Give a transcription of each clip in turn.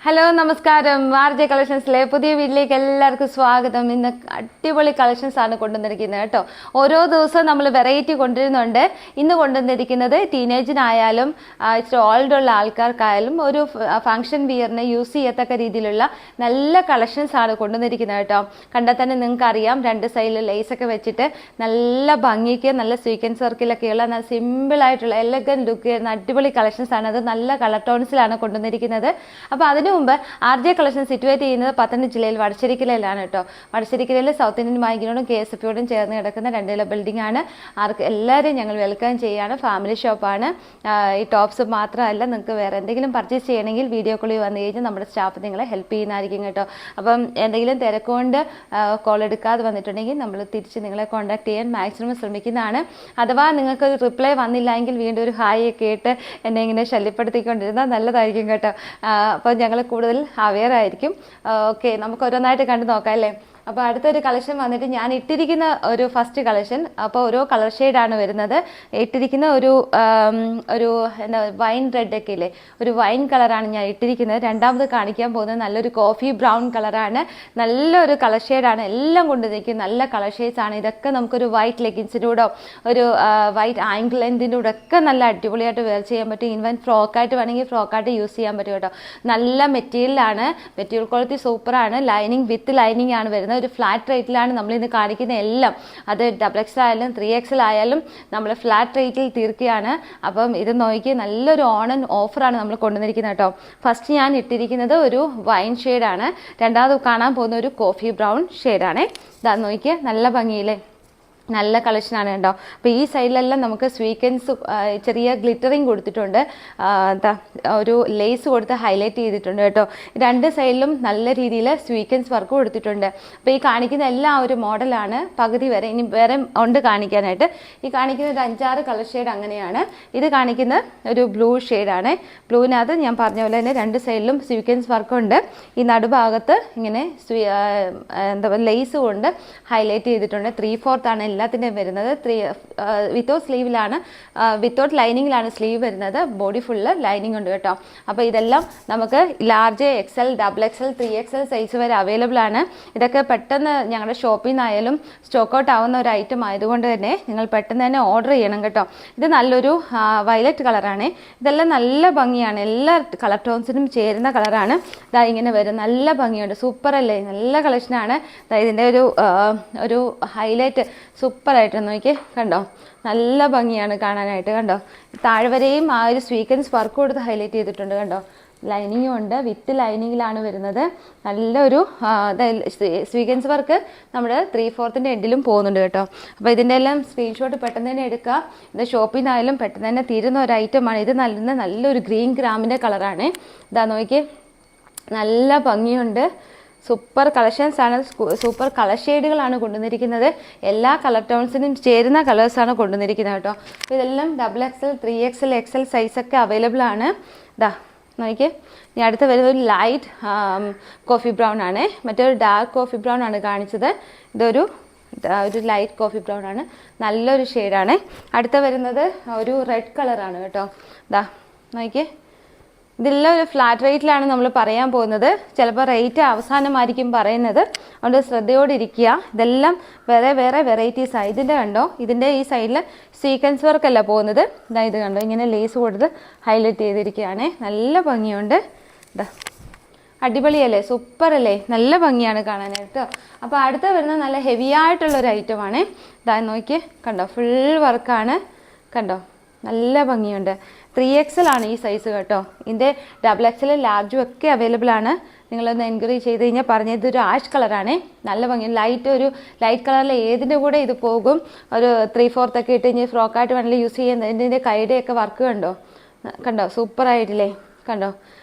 Hello നമസ്കാരം. RJ കളക്ഷൻസിലെ പുതിയ വീട്ടിലേക്ക് എല്ലാവർക്കും സ്വാഗതം. ഇന്ന് അടിപൊളി കളക്ഷൻസ് ആണ് കൊണ്ടുവന്നിരിക്കുന്നത് കേട്ടോ. ഓരോ ദിവസവും നമ്മൾ വെറൈറ്റി കൊണ്ടുവരുന്നുണ്ട്. ഇന്ന് കൊണ്ടുവന്നിരിക്കുന്നത് ടീനേജിനായാലും ഇച്ചിരി ഓൾഡ് ഉള്ള ആൾക്കാർക്കായാലും ഒരു ഫംഗ്ഷൻ വിയറിന് യൂസ് ചെയ്യത്തക്ക രീതിയിലുള്ള നല്ല കളക്ഷൻസ് ആണ് കൊണ്ടുവന്നിരിക്കുന്നത് കേട്ടോ. കണ്ടാൽ തന്നെ നിങ്ങൾക്ക് അറിയാം, രണ്ട് സൈഡിൽ ലേസൊക്കെ വെച്ചിട്ട് നല്ല ഭംഗിക്ക് നല്ല സ്വീക്വൻസ് വർക്കിലൊക്കെയുള്ള നല്ല സിമ്പിളായിട്ടുള്ള എലഗൻറ്റ് ലുക്ക് ചെയ്യുന്ന അടിപൊളി കളക്ഷൻസ് ആണ്. അത് നല്ല കളർ ടോൺസിലാണ് കൊണ്ടുവന്നിരിക്കുന്നത്. അപ്പോൾ അതിന് മുമ്പ് ആർജെ കളക്ഷൻ സിറ്റുവേറ്റ് ചെയ്യുന്നത് പത്തനംതിട്ട ജില്ലയിൽ വടശ്ശേരിക്കലയിലാണ് കേട്ടോ. വടശ്ശേരിക്കലയിൽ സൗത്ത് ഇന്ത്യൻ ബാങ്കിനോടും KSFയോടും ചേർന്ന് കിടക്കുന്ന രണ്ടില ബിൽഡിംഗ് ആണ്. എല്ലാവരെയും ഞങ്ങൾ വെൽക്കം ചെയ്യാണ്. ഫാമിലി ഷോപ്പാണ്. ഈ ടോപ്സ് മാത്രമല്ല, നിങ്ങൾക്ക് വേറെ എന്തെങ്കിലും പർച്ചേസ് ചെയ്യണമെങ്കിൽ വീഡിയോ കോളിൽ വന്നു കഴിഞ്ഞാൽ നമ്മുടെ സ്റ്റാഫ് നിങ്ങളെ ഹെൽപ്പ് ചെയ്യുന്നതായിരിക്കും കേട്ടോ. അപ്പം എന്തെങ്കിലും തിരക്കുകൊണ്ട് കോൾ എടുക്കാതെ വന്നിട്ടുണ്ടെങ്കിൽ നമ്മൾ തിരിച്ച് നിങ്ങളെ കോൺടാക്ട് ചെയ്യാൻ മാക്സിമം ശ്രമിക്കുന്നതാണ്. അഥവാ നിങ്ങൾക്ക് റിപ്ലൈ വന്നില്ല എങ്കിൽ വീണ്ടും ഒരു ഹായ് ഒക്കെ ഇട്ട് എന്നെ ഇങ്ങനെ ശല്യപ്പെടുത്തിക്കൊണ്ടിരുന്നാൽ നല്ലതായിരിക്കും കേട്ടോ. അപ്പോൾ ഞങ്ങൾ കൂടുതൽ അവെയർ ആയിരിക്കും. ഓക്കെ, നമുക്ക് ഓരോന്നായിട്ട് കണ്ടു നോക്കാം അല്ലേ. അപ്പോൾ അടുത്തൊരു കളക്ഷൻ വന്നിട്ട് ഞാൻ ഇട്ടിരിക്കുന്ന ഒരു ഫസ്റ്റ് കളക്ഷൻ, അപ്പോൾ ഓരോ കളർ ഷെയ്ഡാണ് വരുന്നത്. ഇട്ടിരിക്കുന്ന ഒരു എന്താ വൈൻ റെഡ് ഒക്കെ ഇല്ലേ, ഒരു വൈൻ കളറാണ് ഞാൻ ഇട്ടിരിക്കുന്നത്. രണ്ടാമത് കാണിക്കാൻ പോകുന്നത് നല്ലൊരു കോഫി ബ്രൗൺ കളറാണ്. നല്ലൊരു കളർ ഷെയ്ഡാണ്. എല്ലാം കൊണ്ട് നിൽക്കും നല്ല കളർ ഷെയ്ഡ്സ് ആണ്. ഇതൊക്കെ നമുക്കൊരു വൈറ്റ് ലെഗിൻസിൻ്റെ കൂടെ ഒരു വൈറ്റ് ആങ്കിൾ ലെൻത്തിൻ്റെ കൂടെ ഒക്കെ നല്ല അടിപൊളിയായിട്ട് വെയർ ചെയ്യാൻ പറ്റും. ഇവൻ ഫ്രോക്കായിട്ട് വേണമെങ്കിൽ ഫ്രോക്കായിട്ട് യൂസ് ചെയ്യാൻ പറ്റും കേട്ടോ. നല്ല മെറ്റീരിയലാണ്. മെറ്റീരിയൽ ക്വാളിറ്റി സൂപ്പറാണ്. ലൈനിങ് വിത്ത് ലൈനിങ് ആണ് വരുന്നത്. ഒരു ഫ്ലാറ്റ് റേറ്റിലാണ് നമ്മളിന്ന് കാണിക്കുന്ന എല്ലാം. അത് XXL ആയാലും 3XL ആയാലും നമ്മൾ ഫ്ലാറ്റ് റേറ്റിൽ തീർക്കുകയാണ്. അപ്പം ഇത് നോക്കി നല്ലൊരു ഓൺ ആൻഡ് ഓഫറാണ് നമ്മൾ കൊണ്ടുവന്നിരിക്കുന്നത് കേട്ടോ. ഫസ്റ്റ് ഞാൻ ഇട്ടിരിക്കുന്നത് ഒരു വൈൻ ഷെയ്ഡാണ്. രണ്ടാമത് കാണാൻ പോകുന്ന ഒരു കോഫി ബ്രൗൺ ഷെയ്ഡാണ്. ഇതാ നോക്കിയാൽ നല്ല ഭംഗിയില്ലേ, നല്ല കളക്ഷനാണ് കേട്ടോ. അപ്പോൾ ഈ സൈഡിലെല്ലാം നമുക്ക് സ്വീക്വൻസ് ചെറിയ ഗ്ലിറ്ററിങ് കൊടുത്തിട്ടുണ്ട്. ഒരു ലേസ് കൊടുത്ത് ഹൈലൈറ്റ് ചെയ്തിട്ടുണ്ട് കേട്ടോ. രണ്ട് സൈഡിലും നല്ല രീതിയിൽ സ്വീക്വൻസ് വർക്ക് കൊടുത്തിട്ടുണ്ട്. അപ്പോൾ ഈ കാണിക്കുന്ന എല്ലാം ഒരു മോഡലാണ്. പകുതി വരെ ഇനി വേറെ ഉണ്ട് കാണിക്കാനായിട്ട്. ഈ കാണിക്കുന്നത് 5-6 കളർ ഷെയ്ഡ് അങ്ങനെയാണ്. ഇത് കാണിക്കുന്ന ഒരു ബ്ലൂ ഷെയ്ഡാണ്. ബ്ലൂവിനകത്ത് ഞാൻ പറഞ്ഞ പോലെ തന്നെ രണ്ട് സൈഡിലും സ്വീക്വൻസ് വർക്കുണ്ട്. ഈ നടുഭാഗത്ത് ഇങ്ങനെ ലേസ് കൊണ്ട് ഹൈലൈറ്റ് ചെയ്തിട്ടുണ്ട്. 3/4 ആണ് എല്ലാത്തിൻ്റെയും വരുന്നത്. വിത്തൗട്ട് സ്ലീവിലാണ്, വിത്തൗട്ട് ലൈനിങ്ങിലാണ് സ്ലീവ് വരുന്നത്. ബോഡി ഫുള്ള് ലൈനിങ് ഉണ്ട് കേട്ടോ. അപ്പോൾ ഇതെല്ലാം നമുക്ക് large XL, XXL, 3XL size വരെ അവൈലബിൾ ആണ്. ഇതൊക്കെ പെട്ടെന്ന് ഞങ്ങളുടെ ഷോപ്പിൽ നിന്നായാലും സ്റ്റോക്ക് ഔട്ട് ആവുന്ന ഒരു ഐറ്റം ആയതുകൊണ്ട് തന്നെ നിങ്ങൾ പെട്ടെന്ന് തന്നെ ഓർഡർ ചെയ്യണം കേട്ടോ. ഇത് നല്ലൊരു വയലറ്റ് കളറാണ്. ഇതെല്ലാം നല്ല ഭംഗിയാണ്. എല്ലാ കളർ ടോൺസിനും ചേരുന്ന കളറാണ്. ഇതാ ഇങ്ങനെ വരും. നല്ല ഭംഗിയുണ്ട്. സൂപ്പർ അല്ലേ, നല്ല കളക്ഷനാണ്. ഇതിൻ്റെ ഒരു ഹൈലൈറ്റ് സൂപ്പറായിട്ട് നോക്കി കണ്ടോ, നല്ല ഭംഗിയാണ് കാണാനായിട്ട്. കണ്ടോ, താഴ്വരയും ആ ഒരു സ്വീക്വൻസ് വർക്ക് കൊടുത്ത് ഹൈലൈറ്റ് ചെയ്തിട്ടുണ്ട്. കണ്ടോ, ലൈനിങ്ങും ഉണ്ട്. വിത്ത് ലൈനിങ്ങിലാണ് വരുന്നത്. നല്ലൊരു സ്വീക്വൻസ് വർക്ക് നമ്മുടെ 3/4 എൻഡിലും പോകുന്നുണ്ട് കേട്ടോ. അപ്പോൾ ഇതിൻ്റെ എല്ലാം സ്ക്രീൻഷോട്ട് പെട്ടെന്ന് തന്നെ എടുക്കുക. ഇത് ഷോപ്പിൽ നിന്നായാലും പെട്ടെന്ന് തന്നെ തീരുന്ന ഒരു ഐറ്റമാണ്. ഇത് നല്ലൊരു ഗ്രീൻ ഗ്രാമിൻ്റെ കളറാണ്. ഇതാ നോക്കി, നല്ല ഭംഗിയുണ്ട്. സൂപ്പർ കളക്ഷൻസ് ആണ്. സൂപ്പർ കളർ ഷെയ്ഡുകളാണ് കൊണ്ടുവന്നിരിക്കുന്നത്. എല്ലാ കളർ ടോൺസിനും ചേരുന്ന കളേഴ്സാണ് കൊണ്ടുവന്നിരിക്കുന്നത് കേട്ടോ. അപ്പോൾ ഇതെല്ലാം XXL, 3XL, XL സൈസൊക്കെ അവൈലബിൾ ആണ്. ഇതാ നോക്കി, ഇനി അടുത്ത് വരുന്നത് ഒരു ലൈറ്റ് കോഫി ബ്രൗൺ ആണ്. മറ്റൊരു ഡാർക്ക് കോഫി ബ്രൗൺ ആണ് കാണിച്ചത്. ഇതൊരു ലൈറ്റ് കോഫി ബ്രൗൺ ആണ്. നല്ലൊരു ഷെയ്ഡാണ്. അടുത്ത് വരുന്നത് ഒരു റെഡ് കളറാണ് കേട്ടോ. ഇതാ നോക്കി, ഇതെല്ലാം ഒരു ഫ്ലാറ്റ് റേറ്റിലാണ് നമ്മൾ പറയാൻ പോകുന്നത്. ചിലപ്പോൾ റേറ്റ് അവസാനമായിരിക്കും പറയുന്നത്. അതുകൊണ്ട് ശ്രദ്ധയോടെ ഇരിക്കുക. ഇതെല്ലാം വേറെ വേറെ വെറൈറ്റീസാണ്. ഇതിൻ്റെ കണ്ടോ, ഇതിൻ്റെ ഈ സൈഡിൽ സീക്വൻസ് വർക്കല്ല പോകുന്നത്. ഇതാ ഇത് കണ്ടോ, ഇങ്ങനെ ലേസ് കൊടുത്ത് ഹൈലൈറ്റ് ചെയ്തിരിക്കുകയാണ്. നല്ല ഭംഗിയുണ്ട്. ഇതാ അടിപൊളിയല്ലേ, സൂപ്പർ അല്ലേ, നല്ല ഭംഗിയാണ് കാണാനായിട്ട്. അപ്പോൾ അടുത്ത വരുന്ന നല്ല ഹെവി ആയിട്ടുള്ളൊരു ഐറ്റമാണ്. ഇതാ നോക്കി കണ്ടോ, ഫുൾ വർക്കാണ്. കണ്ടോ, നല്ല ഭംഗിയുണ്ട്. 3XL ആണ് ഈ സൈസ് കേട്ടോ. ഇതിൻ്റെ XXL, ലാർജും ഒക്കെ അവൈലബിൾ ആണ്. നിങ്ങളൊന്ന് എൻക്വയറി ചെയ്ത് കഴിഞ്ഞാൽ പറഞ്ഞത് ഒരു ആഷ് കളറാണ്. നല്ല ഭംഗി, ഒരു ലൈറ്റ് കളറിൽ ഏതിൻ്റെ കൂടെ ഇത് പോകും. ഒരു 3/4 ഒക്കെ ഇട്ട് കഴിഞ്ഞാൽ ഫ്രോക്കായിട്ട് വേണമെങ്കിൽ യൂസ് ചെയ്യുന്നത്. ഇതിൻ്റെ കൈയുടെയൊക്കെ വർക്ക് കണ്ടോ, സൂപ്പറായിട്ടില്ലേ. കണ്ടോ,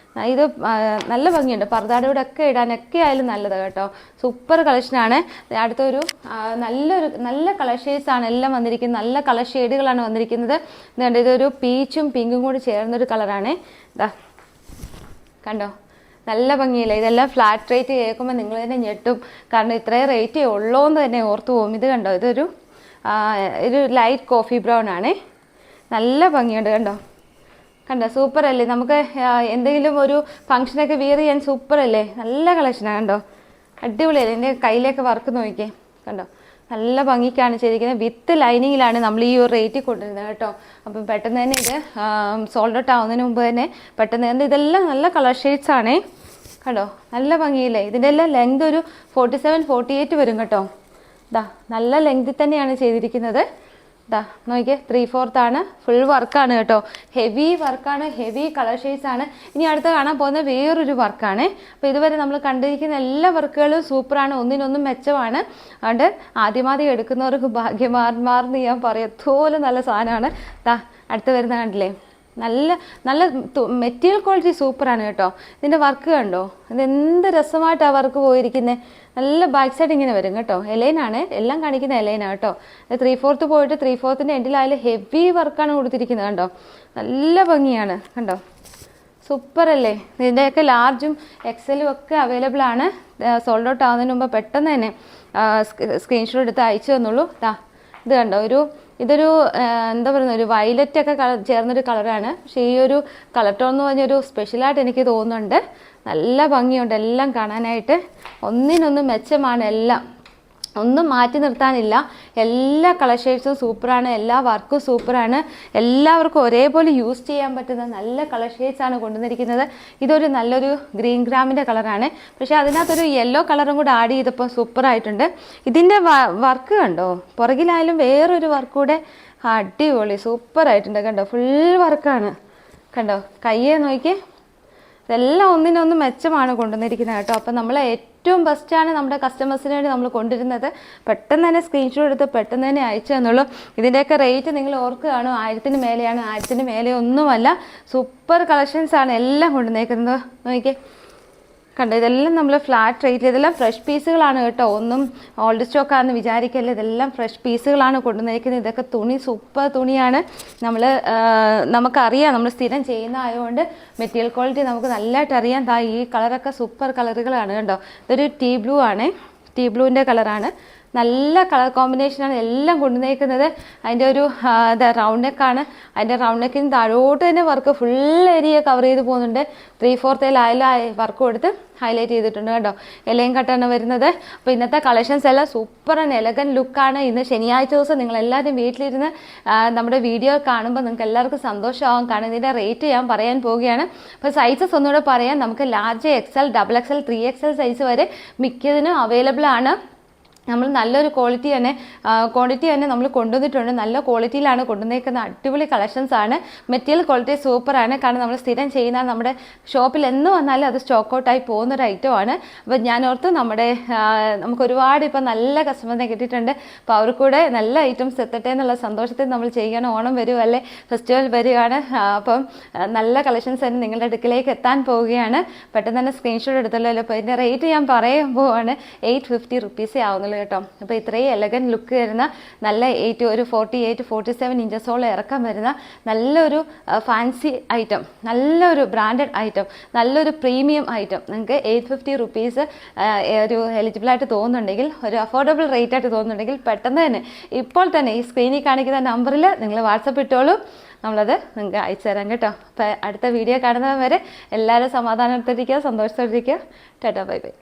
ഇത് നല്ല ഭംഗിയുണ്ട്. പർദ്ദയുടെ കൂടെ ഒക്കെ ഇടാനൊക്കെ ആയാലും നല്ലതാണ് കേട്ടോ. സൂപ്പർ കളക്ഷനാണ്. അടുത്തൊരു നല്ല കളർ ഷെയ്ഡ്സാണ് എല്ലാം വന്നിരിക്കുന്നത്. നല്ല കളർ ഷെയ്ഡുകളാണ് വന്നിരിക്കുന്നത്. ഇതൊരു പീച്ചും പിങ്കും കൂടി ചേർന്നൊരു കളറാണ്. ഇതാ കണ്ടോ, നല്ല ഭംഗിയില്ല. ഇതെല്ലാം ഫ്ലാറ്റ് റേറ്റ് കേൾക്കുമ്പോൾ നിങ്ങൾ തന്നെ ഞെട്ടും. കാരണം ഇത്രയും റേറ്റേ ഉള്ളൂ എന്ന് തന്നെ ഓർത്തു പോകും. ഇത് കണ്ടോ, ഇതൊരു ലൈറ്റ് കോഫി ബ്രൗൺ ആണ്. നല്ല ഭംഗിയുണ്ട്. കണ്ടോ കണ്ടോ സൂപ്പർ അല്ലേ? നമുക്ക് എന്തെങ്കിലും ഒരു ഫംഗ്ഷനൊക്കെ വിയർ ചെയ്യാൻ സൂപ്പർ അല്ലേ? നല്ല കളക്ഷനാണ് കണ്ടോ, അടിപൊളിയല്ലേ? എൻ്റെ കയ്യിലേക്ക് വർക്ക് നോക്കിയേ കണ്ടോ, നല്ല ഭംഗിക്കാണ് ചെയ്തിരിക്കുന്നത്. വിത്ത് ലൈനിങ്ങിലാണ് നമ്മൾ ഈ ഒരു റേറ്റിൽ കൊണ്ടുവരുന്നത് കേട്ടോ. അപ്പം പെട്ടെന്ന് തന്നെ ഇത് സോൾഡ് ഔട്ട് ആവുന്നതിന് മുമ്പ് തന്നെ പെട്ടെന്ന് തന്നെ ഇതെല്ലാം നല്ല കളർ ഷെയ്ഡ്സ് ആണേ കണ്ടോ, നല്ല ഭംഗിയില്ലേ? ഇതിൻ്റെ എല്ലാം ലെങ്ത് ഒരു 47, 48 വരും കേട്ടോ. ഇതാ നല്ല ലെങ്തിൽ തന്നെയാണ് ചെയ്തിരിക്കുന്നത്. ഇതാ നോക്കിയേ, 3/4 ആണ്, ഫുൾ വർക്കാണ് കേട്ടോ. ഹെവി വർക്കാണ്, ഹെവി കളർ ഷെയ്ഡ്സ് ആണ്. ഇനി അടുത്ത് കാണാൻ പോകുന്ന വേറൊരു വർക്കാണ്. അപ്പോൾ ഇതുവരെ നമ്മൾ കണ്ടിരിക്കുന്ന എല്ലാ വർക്കുകളും സൂപ്പറാണ്, ഒന്നിനൊന്നും മെച്ചമാണ്. അതുകൊണ്ട് ആദ്യമാദ്യം എടുക്കുന്നവർക്ക് ഭാഗ്യമാർന്ന് ഞാൻ പറയത്തോലെ നല്ല സാധനമാണ്. ഇതാ അടുത്ത് വരുന്ന കണ്ടില്ലേ, നല്ല നല്ല മെറ്റീരിയൽ ക്വാളിറ്റി സൂപ്പറാണ് കേട്ടോ. ഇതിൻ്റെ വർക്ക് കണ്ടോ, ഇതെന്ത് രസമായിട്ടാണ് വർക്ക് പോയിരിക്കുന്നത്. നല്ല ബാക്ക് സൈഡ് ഇങ്ങനെ വരും കേട്ടോ. എലൈനാണ് എല്ലാം കാണിക്കുന്ന എലൈനാണ് കേട്ടോ. 3/4 പോയിട്ട് 3/4 എൻഡിലായാലും ഹെവി വർക്കാണ് കൊടുത്തിരിക്കുന്നത് കണ്ടോ, നല്ല ഭംഗിയാണ് കണ്ടോ, സൂപ്പർ അല്ലേ? ഇതിൻ്റെയൊക്കെ ലാർജും എക്സലും ഒക്കെ അവൈലബിൾ ആണ്. സോൾഡ് ഔട്ട് ആവുന്നതിന് മുമ്പ് പെട്ടെന്ന് തന്നെ സ്ക്രീൻഷോട്ട് എടുത്ത് അയച്ചു തന്നുള്ളൂ. ഇത് കണ്ടോ, ഇതൊരു എന്താ പറയുന്നത്, ഒരു വയലറ്റ് ഒക്കെ ചേർന്നൊരു കളറാണ്. പക്ഷേ ഈ ഒരു കളർ ടോൺ എന്ന് പറഞ്ഞൊരു സ്പെഷ്യലായിട്ട് എനിക്ക് തോന്നുന്നുണ്ട്. നല്ല ഭംഗിയുണ്ട് എല്ലാം കാണാനായിട്ട്, ഒന്നിനൊന്നും മെച്ചമാണ് എല്ലാം, ഒന്നും മാറ്റി നിർത്താനില്ല. എല്ലാ കളർ ഷെയ്ഡ്സും സൂപ്പറാണ്, എല്ലാ വർക്കും സൂപ്പറാണ്. എല്ലാവർക്കും ഒരേപോലെ യൂസ് ചെയ്യാൻ പറ്റുന്ന നല്ല കളർ ഷെയ്ഡ്സ് ആണ് കൊണ്ടുവന്നിരിക്കുന്നത്. ഇതൊരു നല്ലൊരു ഗ്രീൻ ഗ്രാമിൻ്റെ കളറാണ്, പക്ഷേ അതിനകത്തൊരു യെല്ലോ കളറും കൂടെ ആഡ് ചെയ്തപ്പോൾ സൂപ്പറായിട്ടുണ്ട്. ഇതിൻ്റെ വർക്ക് കണ്ടോ, പുറകിലായാലും വേറൊരു വർക്ക് കൂടെ അടിപൊളി സൂപ്പറായിട്ടുണ്ട് കണ്ടോ, ഫുൾ വർക്കാണ് കണ്ടോ. കയ്യെ നോക്കി, ഇതെല്ലാം ഒന്നിനൊന്നും മെച്ചമാണ് കൊണ്ടുവന്നിരിക്കുന്നത് കേട്ടോ. അപ്പം നമ്മൾ ഏറ്റവും ബെസ്റ്റാണ് നമ്മുടെ കസ്റ്റമേഴ്സിന് വേണ്ടി നമ്മൾ കൊണ്ടുവരുന്നത്. പെട്ടെന്ന് തന്നെ സ്ക്രീൻഷോട്ട് എടുത്ത് പെട്ടെന്ന് തന്നെ അയച്ചു തന്നുള്ളൂ. ഇതിൻ്റെയൊക്കെ റേറ്റ് നിങ്ങൾ ഓർക്കുകയാണോ, 1000-ന് മേലെയാണ്, 1000-ന് മേലെ ഒന്നുമല്ല. സൂപ്പർ കളക്ഷൻസ് ആണ് എല്ലാം കൊണ്ടുവന്നേക്കുന്നത്. നോക്കിയേ കണ്ടോ, ഇതെല്ലാം നമ്മൾ ഫ്ലാറ്റ് റേറ്റിൽ, ഇതെല്ലാം ഫ്രഷ് പീസുകളാണ് കേട്ടോ, ഒന്നും ഓൾഡ് സ്റ്റോക്കാണെന്ന് വിചാരിക്കല്ലേ, ഇതെല്ലാം ഫ്രഷ് പീസുകളാണ് കൊണ്ടുവന്നിരിക്കുന്നത്. ഇതൊക്കെ തുണി സൂപ്പർ തുണിയാണ്. നമുക്കറിയാം, നമ്മൾ സ്ഥിരം ചെയ്യുന്നതായതുകൊണ്ട് മെറ്റീരിയൽ ക്വാളിറ്റി നമുക്ക് നല്ലതായിട്ട് അറിയാം. ഈ കളറൊക്കെ സൂപ്പർ കളറുകളാണ് കണ്ടോ. ഇതൊരു ടീ ബ്ലൂ ആണ്, ടീ ബ്ലൂവിൻ്റെ കളറാണ്. നല്ല കളർ കോമ്പിനേഷനാണ് എല്ലാം കൊണ്ടുവന്നേക്കുന്നത്. അതിൻ്റെ ഒരു റൗണ്ട് നെക്കാണ്, അതിൻ്റെ റൗണ്ട് നെക്കിന് താഴോട്ട് തന്നെ വർക്ക് ഫുൾ ഏരിയ കവർ ചെയ്ത് പോകുന്നുണ്ട്. 3/4 വർക്ക് കൊടുത്ത് ഹൈലൈറ്റ് ചെയ്തിട്ടുണ്ട് കേട്ടോ. ഇലയും കട്ടാണ് വരുന്നത്. അപ്പോൾ ഇന്നത്തെ കളക്ഷൻസ് എല്ലാം സൂപ്പർ ആൻഡ് എലഗൻ ലുക്കാണ്. ഇന്ന് ശനിയാഴ്ച ദിവസം നിങ്ങളെല്ലാവരും വീട്ടിലിരുന്ന് നമ്മുടെ വീഡിയോ കാണുമ്പോൾ നിങ്ങൾക്ക് എല്ലാവർക്കും സന്തോഷമാകും. കാരണം ഇതിൻ്റെ റേറ്റ് ഞാൻ പറയാൻ പോവുകയാണ്. അപ്പോൾ സൈസസ് ഒന്നുകൂടെ പറയാം. നമുക്ക് large XL, XXL, 3XL size വരെ മിക്കതിനും അവൈലബിൾ ആണ്. നമ്മൾ നല്ലൊരു ക്വാണ്ടിറ്റി തന്നെ നമ്മൾ കൊണ്ടുവന്നിട്ടുണ്ട്. നല്ല ക്വാളിറ്റിയിലാണ് കൊണ്ടുവന്നേക്കുന്ന അടിപൊളി കളക്ഷൻസ് ആണ്. മെറ്റീരിയൽ ക്വാളിറ്റി സൂപ്പറാണ്. കാരണം നമ്മൾ സ്ഥിരം ചെയ്യുന്ന നമ്മുടെ ഷോപ്പിൽ എന്ന് വന്നാലും അത് സ്റ്റോക്ക് ഔട്ടായി പോകുന്നൊരു ഐറ്റമാണ്. അപ്പോൾ ഞാൻ ഓർത്ത് നമുക്ക് ഒരുപാട് ഇപ്പം നല്ല കസ്റ്റമറിനെ കിട്ടിയിട്ടുണ്ട്. അപ്പോൾ അവർക്കൂടെ നല്ല ഐറ്റംസ് എത്തട്ടെ എന്നുള്ള സന്തോഷത്തിൽ നമ്മൾ ചെയ്യണം. ഓണം വരുമല്ലേ, ഫെസ്റ്റിവൽ വരികയാണ്. അപ്പം നല്ല കളക്ഷൻസ് തന്നെ നിങ്ങളുടെ അടുക്കിലേക്ക് എത്താൻ പോവുകയാണ്. പെട്ടെന്ന് തന്നെ സ്ക്രീൻഷോട്ട് എടുത്തല്ലോ. അപ്പോൾ ഇതിൻ്റെ റേറ്റ് ഞാൻ പറയാൻ പോവാണ്. 850 റുപ്പീസേ ആവുന്നുള്ളൂ കേട്ടോ. അപ്പോൾ ഇത്രയും എലഗൻ ലുക്ക് വരുന്ന നല്ല ഒരു 48, 47 ഇഞ്ചസോളം ഇറക്കം വരുന്ന നല്ലൊരു ഫാൻസി ഐറ്റം, നല്ലൊരു ബ്രാൻഡഡ് ഐറ്റം, നല്ലൊരു പ്രീമിയം ഐറ്റം നിങ്ങൾക്ക് 850 റുപ്പീസ് ഒരു എലിജിബിളായിട്ട് തോന്നുന്നുണ്ടെങ്കിൽ, ഒരു അഫോർഡബിൾ റേറ്റ് ആയിട്ട് തോന്നുന്നുണ്ടെങ്കിൽ പെട്ടെന്ന് തന്നെ ഇപ്പോൾ തന്നെ ഈ സ്ക്രീനിൽ കാണിക്കുന്ന നമ്പറിൽ നിങ്ങൾ വാട്സപ്പ് ഇട്ടോളൂ. നമ്മളത് നിങ്ങൾക്ക് അയച്ചു തരാം കേട്ടോ. അപ്പോൾ അടുത്ത വീഡിയോ കാണുന്നവരെ എല്ലാവരും സമാധാനത്തോടിരിക്കുക, സന്തോഷത്തോടിരിക്കുക. Tata, bye by.